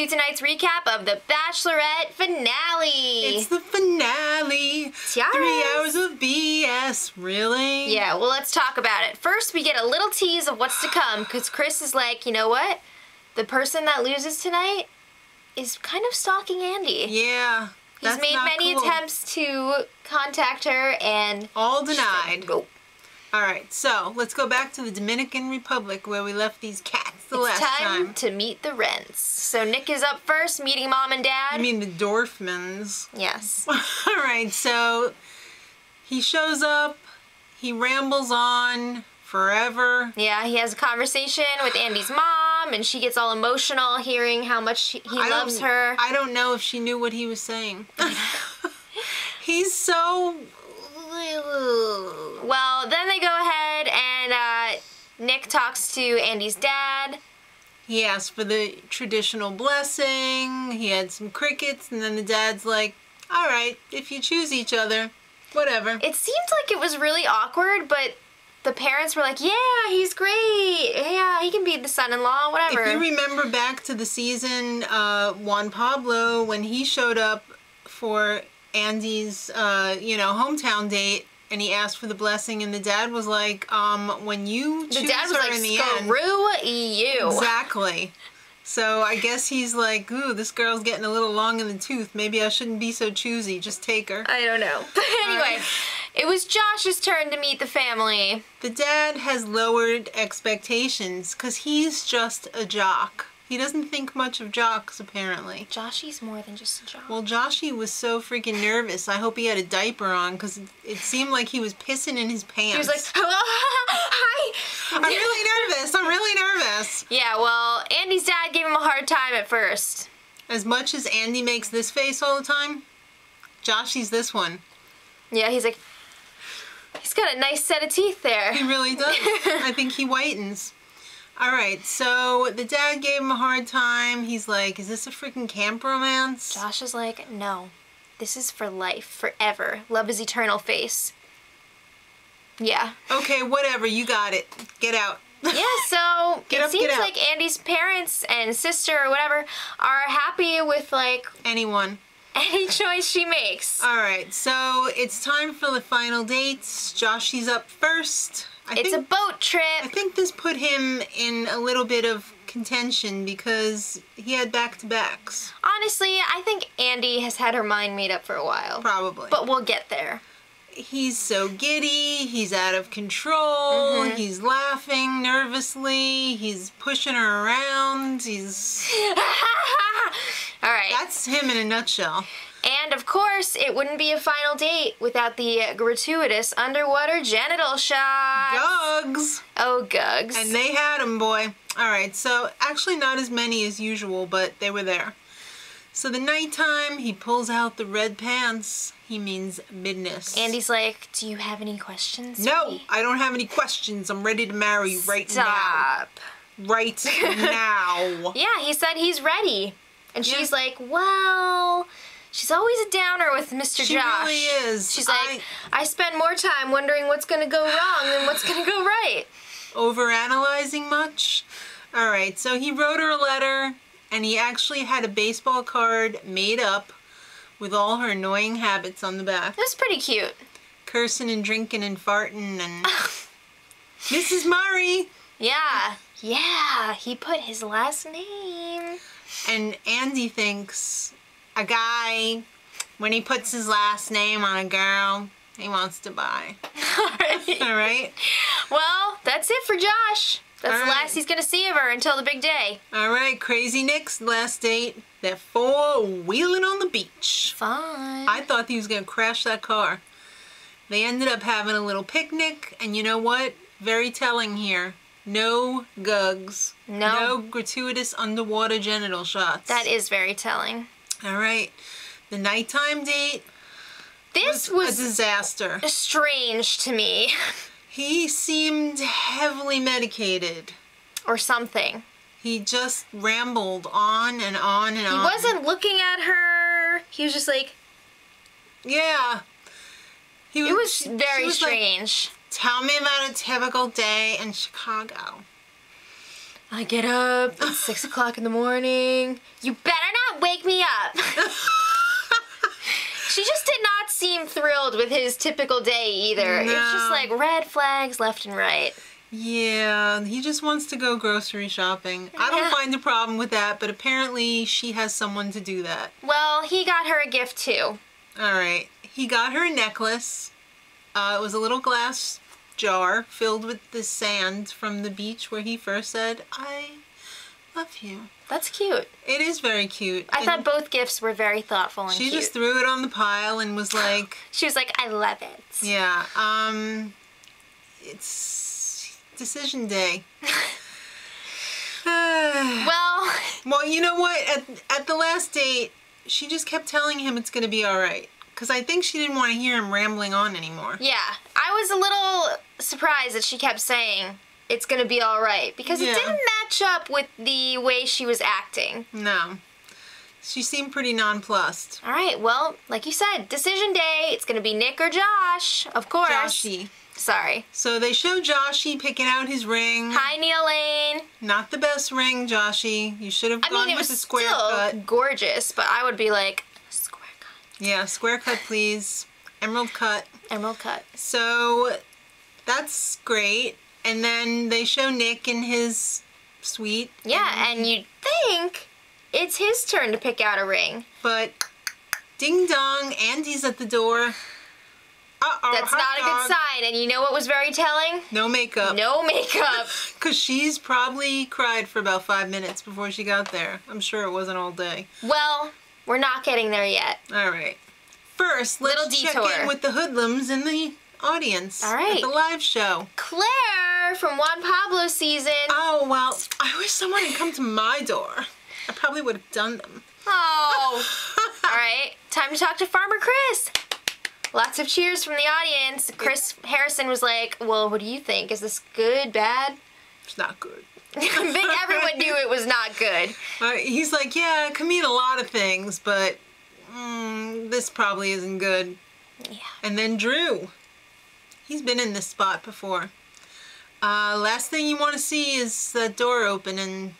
to tonight's recap of the Bachelorette finale. It's the finale. Yes. 3 hours of BS, really? Yeah, well, let's talk about it. First, we get a little tease of what's to come, because Chris is like, you know what? The person that loses tonight is kind of stalking Andi. Yeah. He's made many attempts to contact her, and... all denied. Nope. Alright, so let's go back to the Dominican Republic where we left these cats the last time. It's time to meet the Rents. So Nick is up first, meeting Mom and Dad. I mean the Dorfmans. Yes. Alright, so he shows up, he rambles on forever. Yeah, he has a conversation with Andi's mom, and she gets all emotional hearing how much he loves her. I don't know if she knew what he was saying. He's so... Well, then they go ahead and Nick talks to Andi's dad. He asked for the traditional blessing, he had some crickets, and then the dad's like, alright, if you choose each other, whatever. It seemed like it was really awkward, but the parents were like, yeah, he's great. Yeah, he can be the son-in-law, whatever. If you remember back to the season, Juan Pablo, when he showed up for Andi's, hometown date, and he asked for the blessing, and the dad was like, when you choose her in the end... screw you. Exactly. So I guess he's like, ooh, this girl's getting a little long in the tooth. Maybe I shouldn't be so choosy. Just take her. I don't know. But anyway, it was Josh's turn to meet the family. The dad has lowered expectations because he's just a jock. He doesn't think much of jocks, apparently. Joshy's more than just a jock. Well, Joshy was so freaking nervous. I hope he had a diaper on because it seemed like he was pissing in his pants. He was like, hello, hi. I'm really nervous. I'm really nervous. Yeah, well, Andi's dad gave him a hard time at first. As much as Andi makes this face all the time, Joshy's this one. Yeah, he's like, he's got a nice set of teeth there. He really does. I think he whitens. Alright, so the dad gave him a hard time. He's like, is this a freaking camp romance? Josh is like, no. This is for life, forever. Love is eternal face. Yeah. Okay, whatever, you got it. Get out. Yeah, so it seems like Andi's parents and sister or whatever are happy with, like... anyone. Any choice she makes. Alright, so it's time for the final dates. Joshy's up first. It's a boat trip. I think this put him in a little bit of contention because he had back-to-backs. Honestly, I think Andi has had her mind made up for a while. Probably. But we'll get there. He's so giddy, he's out of control, he's laughing nervously, he's pushing her around, he's... Alright. That's him in a nutshell. And, of course, it wouldn't be a final date without the gratuitous underwater genital shots. Gugs! Oh, Gugs. And they had them, boy. Alright, so actually not as many as usual, but they were there. So the nighttime, he pulls out the red pants. He means business. Andi's like, do you have any questions? No, I don't have any questions. I'm ready to marry you right now. Stop. Right now. Yeah, he said he's ready. And she's like, well... She's always a downer with Mr. Josh. She really is. She's like, I spend more time wondering what's going to go wrong than what's going to go right. Overanalyzing much? Alright, so he wrote her a letter, and he actually had a baseball card made up with all her annoying habits on the back. It was pretty cute. Cursing and drinking and farting and... Mrs. Murray! Yeah. Yeah, he put his last name. And Andi thinks... a guy, when he puts his last name on a girl, he wants to buy. Alright? Well, that's it for Josh. That's the last he's going to see of her until the big day. Alright, Crazy Nick's last date. They're four-wheeling on the beach. Fun. I thought he was going to crash that car. They ended up having a little picnic, and you know what? Very telling here. No gugs. No gratuitous underwater genital shots. That is very telling. Alright, the nighttime date was a disaster. Strange to me. He seemed heavily medicated. Or something. He just rambled on and on and on. He wasn't looking at her. He was just like... yeah. It was very strange. Like, tell me about a typical day in Chicago. I get up, it's 6 o'clock in the morning. You better not wake me up. She just did not seem thrilled with his typical day either. No. It's just like red flags left and right. Yeah, he just wants to go grocery shopping. I don't Yeah. find a problem with that, but apparently she has someone to do that. Well, he got her a gift too. All right. He got her a necklace. It was a little glass jar filled with the sand from the beach where he first said, "I love you." That's cute. It is very cute. I And thought both gifts were very thoughtful and she cute. just threw it on the pile and was like, She was like, I love it. yeah, it's decision day. Well, You know what? At the last date, she just kept telling him it's going to be all right. Because I think she didn't want to hear him rambling on anymore. yeah. I was a little surprised that she kept saying it's going to be all right. Because Yeah. it didn't match up with the way she was acting. No. She seemed pretty nonplussed. All right, well, like you said, decision day. It's going to be Nick or Josh, of course. Joshy. Sorry. So they show Joshy picking out his ring. Hi, Neil Lane. Not the best ring, Joshy. You should have I gone mean, it with was the square still cut. gorgeous, but I would be like, square cut. Yeah, square cut, please. Emerald cut. Emerald cut. So that's great. And then they show Nick in his suite. Yeah, and you'd think it's his turn to pick out a ring. But ding dong, Andy's at the door. Uh-oh, That's hot not a good dog. sign, and you know what was very telling? No makeup. No makeup. Because she's probably cried for about 5 minutes before she got there. I'm sure it wasn't all day. Well, we're not getting there yet. All right. First, let's Little check detour. in with the hoodlums in the audience. All right. At the live show. Claire from Juan Pablo season. Oh, well, I wish someone had come to my door. I probably would have done them. Oh. All right, time to talk to Farmer Chris. Lots of cheers from the audience. Chris Harrison was like, well, what do you think? Is this good, bad? It's not good. I think everyone knew it was not good. He's like, yeah, it can mean a lot of things, but this probably isn't good. Yeah. And then Drew. He's been in this spot before. Last thing you want to see is the door open and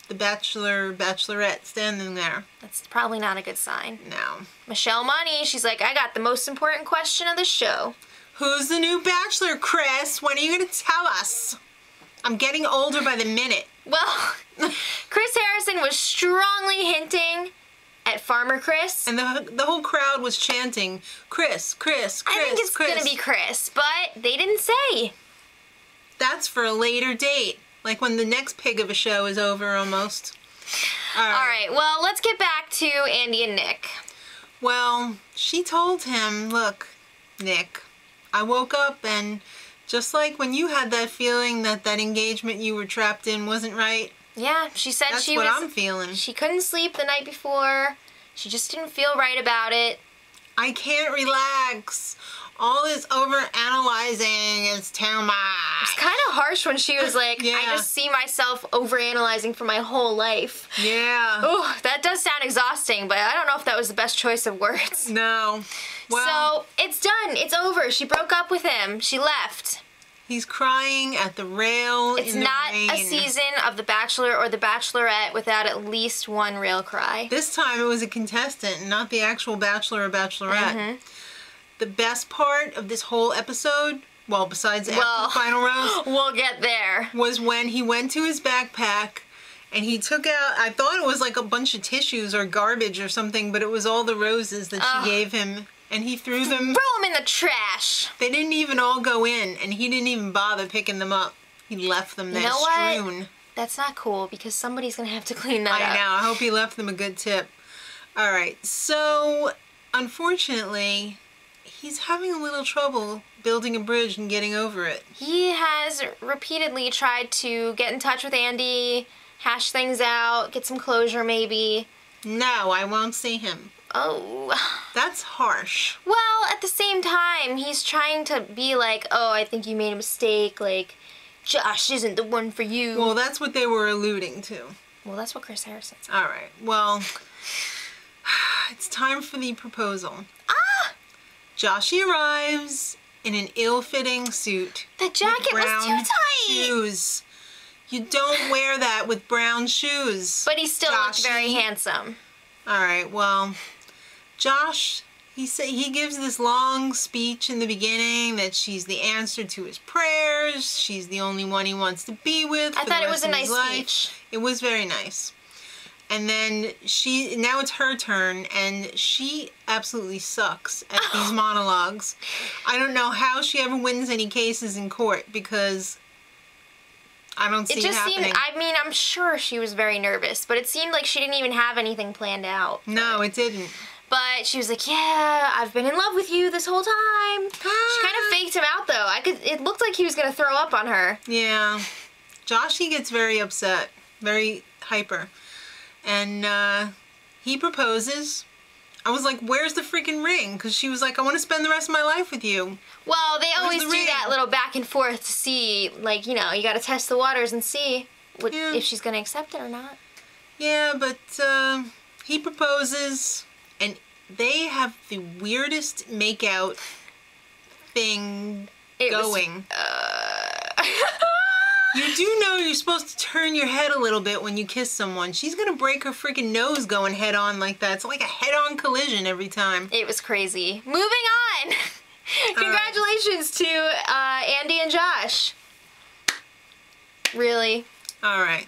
the Bachelorette standing there. That's probably not a good sign. No. Michelle Money, she's like, I got the most important question of the show. Who's the new Bachelor, Chris? When are you going to tell us? I'm getting older by the minute. Well, Chris Harrison was strongly hinting at Farmer Chris. And the whole crowd was chanting, Chris, Chris, Chris, I think it's Chris. going to be Chris, but they didn't say. That's for a later date. Like when the next pig of a show is over almost. All right, well, let's get back to Andy and Nick. Well, she told him, look, Nick, I woke up and just like when you had that feeling that that engagement you were trapped in wasn't right, Yeah, she said that's she what was. I'm feeling. She couldn't sleep the night before. She just didn't feel right about it. I can't relax. All this overanalyzing is too much. It's kind of harsh when she was like, Yeah. I just see myself overanalyzing for my whole life. Yeah. Oh, that does sound exhausting, but I don't know if that was the best choice of words. No. Well, So, it's done. It's over. She broke up with him. She left. he's crying at the rail It's in the not rain. a season of The Bachelor or The Bachelorette without at least one real cry. This time it was a contestant, and not the actual Bachelor or Bachelorette. The best part of this whole episode, well, besides after the final rose, We'll get there. was when he went to his backpack and he took out, I thought it was like a bunch of tissues or garbage or something, but it was all the roses that she gave him, and he threw them. Throw him in the trash. They didn't even all go in, and he didn't even bother picking them up. He left them there You know what? strewn. That's not cool because somebody's going to have to clean that I up. know. I hope he left them a good tip. All right. So, unfortunately, he's having a little trouble building a bridge and getting over it. He has repeatedly tried to get in touch with Andy, hash things out, get some closure maybe. No, I won't see him. Oh. That's harsh. Well, at the same time, he's trying to be like, oh, I think you made a mistake, like, Josh isn't the one for you. Well, that's what they were alluding to. Well, that's what Chris Harrison said. All right. Well, it's time for the proposal. Joshy arrives in an ill-fitting suit. The jacket was too brown tight. Shoes. You don't wear that with brown shoes. But he still looked Joshy. very handsome. All right, well, Josh, he gives this long speech in the beginning that she's the answer to his prayers. She's the only one he wants to be with. I thought it was a nice speech. It was very nice. And then now it's her turn, and she absolutely sucks at these monologues. I don't know how she ever wins any cases in court, because I don't see it happening. I mean, I'm sure she was very nervous, but it seemed like she didn't even have anything planned out. No, it didn't. But she was like, yeah, I've been in love with you this whole time. She kind of faked him out, though. It looked like he was going to throw up on her. Yeah. Josh, he gets very upset, very hyper. And he proposes. I was like, where's the freaking ring? Because she was like, I want to spend the rest of my life with you. Well, they always the do ring? that little back and forth to see, like, you know, you got to test the waters and see if she's going to accept it or not. Yeah, but he proposes, and they have the weirdest makeout thing going. You do know you're supposed to turn your head a little bit when you kiss someone. She's going to break her freaking nose going head on like that. It's like a head-on collision every time. It was crazy. Moving on. Congratulations to Andi and Josh. Really? All right.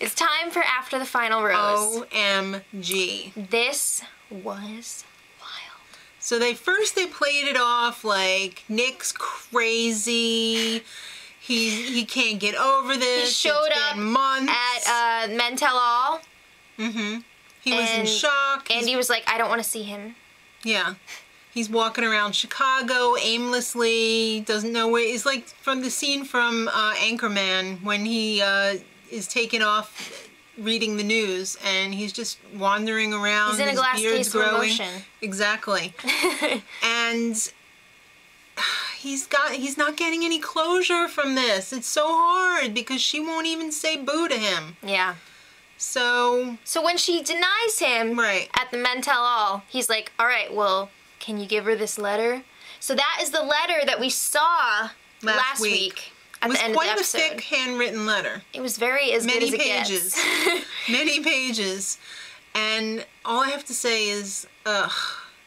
It's time for After the Final Rose. OMG. This was wild. So they played it off like Nick's crazy. He can't get over this. He showed up at Men Tell All. Mm-hmm. He was in shock. Andi was like, I don't want to see him. Yeah. He's walking around Chicago aimlessly, doesn't know where. It's like from the scene from Anchorman when he is taken off reading the news, and he's just wandering around. He's in a glass case for emotion. Exactly. And he's not getting any closure from this. It's so hard because she won't even say boo to him. Yeah. So when she denies him at the Men Tell All, he's like, all right, well, can you give her this letter? So that is the letter that we saw last week at the end of the episode. It was quite a thick handwritten letter. It was very as good as it gets. Many pages. And all I have to say is, ugh.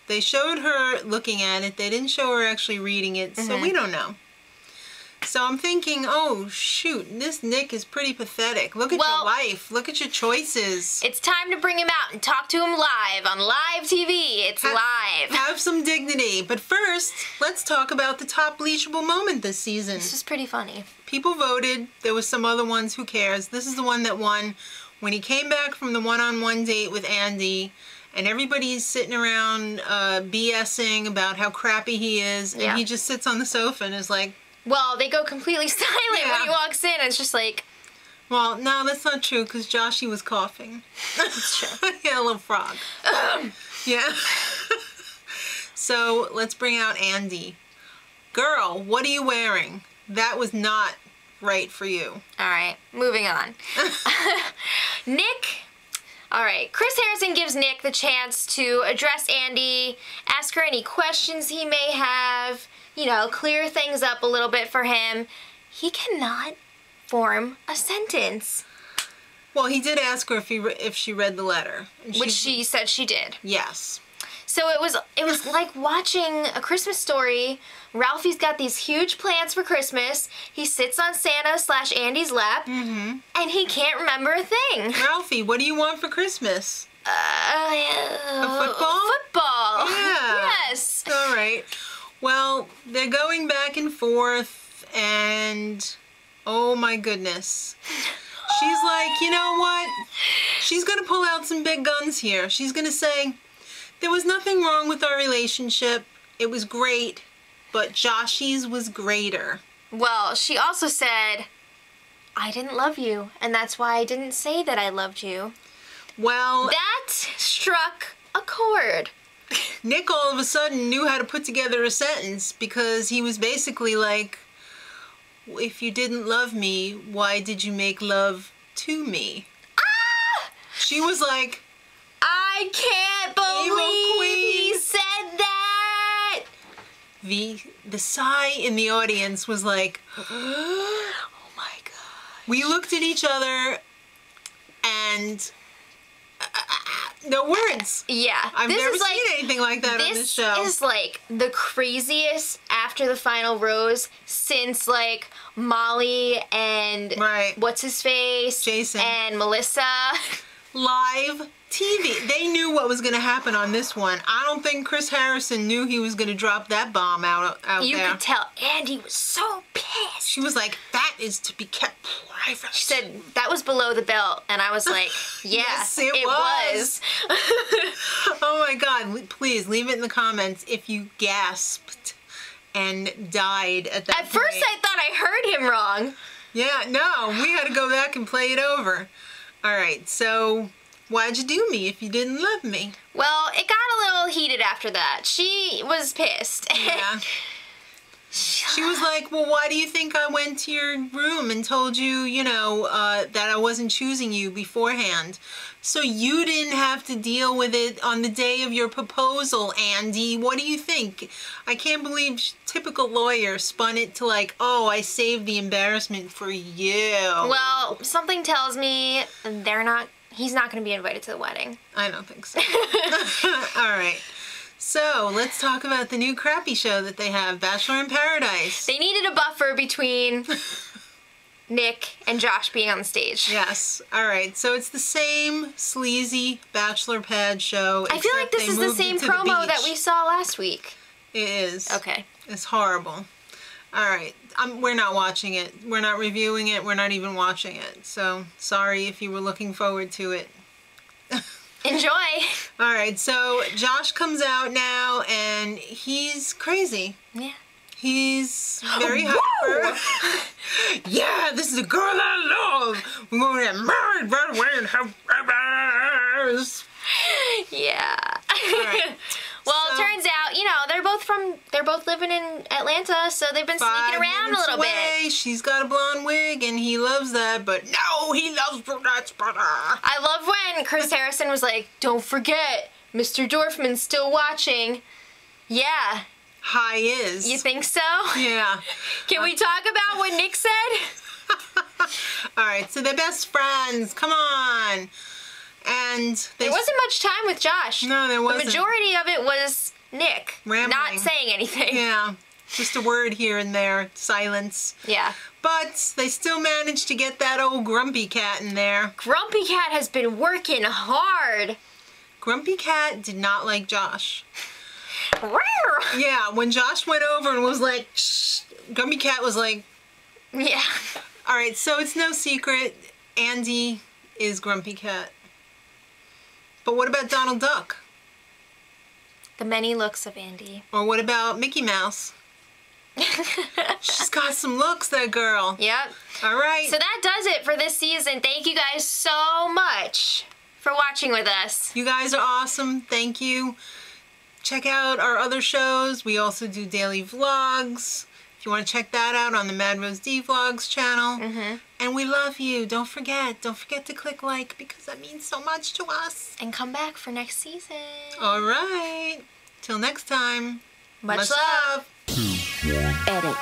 They showed her looking at it. They didn't show her actually reading it, so we don't know. So I'm thinking, oh, shoot, this Nick is pretty pathetic. Look at your life. Look at your choices. It's time to bring him out and talk to him live on live TV. It's live. Have some dignity. But first, let's talk about the top bleachable moment this season. This is pretty funny. People voted. There was some other ones. Who cares? This is the one that won. When he came back from the one-on-one date with Andi, and everybody's sitting around BSing about how crappy he is, and he just sits on the sofa and is like... Well, they go completely silent when he walks in, and it's just like... Well, no, that's not true, because Joshy was coughing. That's true. He had a little frog. Yeah. So, let's bring out Andi. Girl, what are you wearing? That was not right for you. All right, moving on. Nick... All right, Chris Harrison gives Nick the chance to address Andi, ask her any questions he may have, you know, clear things up a little bit for him. He cannot form a sentence. Well, he did ask her if she read the letter. Which she said she did. Yes. So it was like watching A Christmas Story. Ralphie's got these huge plans for Christmas. He sits on Santa/Andi's lap, and he can't remember a thing. Ralphie, what do you want for Christmas? A football? Football. Yeah. Yes. All right. Well, they're going back and forth, and oh my goodness. She's like, you know what? She's going to pull out some big guns here. She's going to say, there was nothing wrong with our relationship. It was great, but Joshy's was greater. Well, she also said, I didn't love you, and that's why I didn't say that I loved you. Well... That struck a chord. Nick all of a sudden knew how to put together a sentence, because he was basically like, if you didn't love me, why did you make love to me? Ah! She was like... I can't believe he said that! The sigh in the audience was like, oh my God. We looked at each other and no words. Yeah. I've never seen anything like that on this show. This is like the craziest after the final rose since like Molly and what's his face? Jason. And Melissa. Live TV. They knew what was going to happen on this one. I don't think Chris Harrison knew he was going to drop that bomb out there. You could tell Andi was so pissed. She was like, that is to be kept private. She said, that was below the belt. And I was like, yeah, yes, it was. Oh my God. Please leave it in the comments if you gasped and died at that point. At first I thought I heard him wrong. Yeah, no. We had to go back and play it over. All right, so why'd you do me if you didn't love me? Well, it got a little heated after that. She was pissed. Yeah. She was like, well, why do you think I went to your room and told you, you know, that I wasn't choosing you beforehand? So you didn't have to deal with it on the day of your proposal, Andi. What do you think? I can't believe typical lawyer spun it to like, oh, I saved the embarrassment for you. Well, something tells me he's not going to be invited to the wedding. I don't think so. All right. So, let's talk about the new crappy show that they have, Bachelor in Paradise. They needed a buffer between Nick and Josh being on the stage. Yes. All right. So, it's the same sleazy Bachelor pad show. I feel like this is the same promo that we saw last week. It is. Okay. It's horrible. All right. We're not watching it. We're not reviewing it. We're not even watching it. So, sorry if you were looking forward to it. Enjoy. All right, so Josh comes out now, and he's crazy. Yeah. He's very hyper. Yeah, this is a girl I love. We're going to get married right away and have babies. Yeah. All right. Well, it turns out, you know, they're both living in Atlanta, so they've been sneaking around a little bit. She's got a blonde wig, and he loves that, but no, he loves brunettes better. I love when Chris Harrison was like, don't forget, Mr. Dorfman's still watching. Yeah. Hi is. You think so? Yeah. Can we talk about what Nick said? All right, so they're best friends. Come on. And there wasn't much time with Josh. No, there wasn't. The majority of it was Nick rambling. Not saying anything. Yeah, just a word here and there, silence. Yeah. But they still managed to get that old Grumpy Cat in there. Grumpy Cat has been working hard. Grumpy Cat did not like Josh. Yeah, when Josh went over and was like, shh, Grumpy Cat was like... Yeah. All right, so it's no secret, Andi is Grumpy Cat. But what about Donald Duck? The many looks of Andi. Or what about Mickey Mouse? She's got some looks, that girl. Yep. All right. So that does it for this season. Thank you guys so much for watching with us. You guys are awesome. Thank you. Check out our other shows. We also do daily vlogs. If you want to check that out on the Madrosed Vlogs channel. Mm-hmm. And we love you. Don't forget to click like because that means so much to us. And come back for next season. All right. Till next time. Much love. Edit.